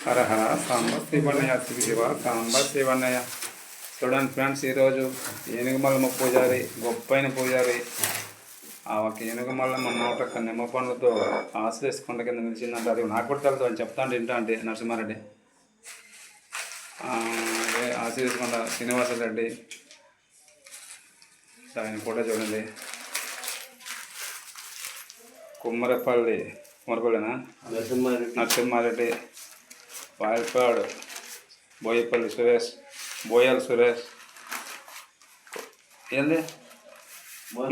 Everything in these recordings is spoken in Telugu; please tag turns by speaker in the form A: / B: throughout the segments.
A: హర హర సాంబ శివన్నయ్య శివ శివ సాంబ శివన్నయ్య. చూడండి ఫ్రెండ్స్, ఈరోజు ఏనుగుమల్లమ్మ పూజారి, గొప్పైన పూజారి. ఆ ఒక ఏనుగుమల్లమ్మ నోట నిమ్మ పండ్లతో ఆశ్రయించుకుంట కింద నిలిచిందంటే అది నాకు కూడా తెలుసు అని చెప్తాంటే వింటా అంటే నరసింహారెడ్డి. అదే ఆశ్రయించుకుంట శ్రీనివాసరెడ్డి, ఆయన కూడా చూడండి. కుమ్మరపల్లినా నరసింహారెడ్డి, వాయపాడు బోయపల్లి సురేష్, బోయాల సురేష్, ఏంది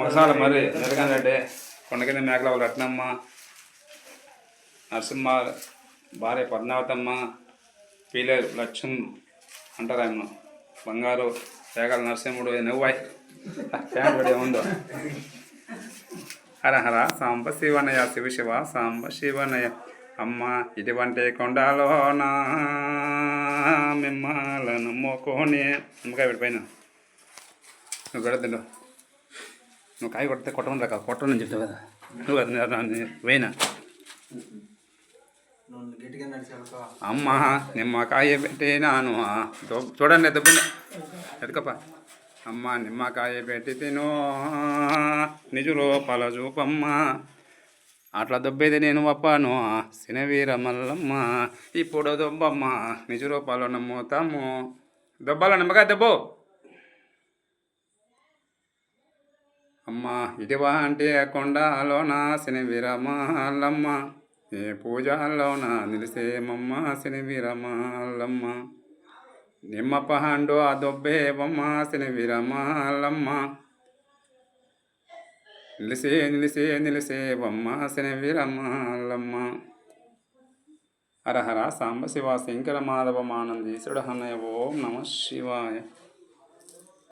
A: మసాల మరి నిరగన్ రెడ్డి, కొండకింద మేకల రత్నమ్మ, నరసింహ భార్య పద్మావతమ్మ, పీలేరు లక్ష్మణ్ అంటారు ఆయన, బంగారు రేగల నరసింహుడు, నువ్వాయి ఫ్యామిలీ ఏముందో. హర హర సాంబ శివనయ శివ శివ సాంబ శివనయ. అమ్మ ఇటువంటి కొండలోనా మిమ్మలను మోకోని. నిమ్మకాయ పైన నువ్వు పెడతాడు, నువ్వు కాయ కొడితే కొట్టమని రాక కొట్టమని చెప్తావు కదా, నువ్వు అది వేయినా. అమ్మ నిమ్మకాయ పెట్టినాను, చూడండి దెబ్బని ఎదుకప్ప. అమ్మ నిమ్మకాయ పెట్టి తిను నిజు లోపల చూపమ్మ, అట్లా దొబ్బేది నేను వప్పాను సినవీర మల్లమ్మ. ఇప్పుడు దొబ్బమ్మ నిజు రూపాలు నమ్ముతాము, దొబ్బాల నిమ్మకాయ దెబ్బో. అమ్మ ఇటువంటి కొండలోన సినవీర మల్లమ్మ, ఏ పూజల్లోన నిలిసేమమ్మ సినవీర మల్లమ్మ. నిమ్మ పహండు ఆ దొబ్బేవమ్మ సినవీర మల్లమ్మ, నిలిసేవమ్మ సినవీర మల్లమ్మ. హర హర సాంబ శివ శంకర మాధవ మానందీశ్వరుడు హన్నయ. ఓం నమ శివాయ.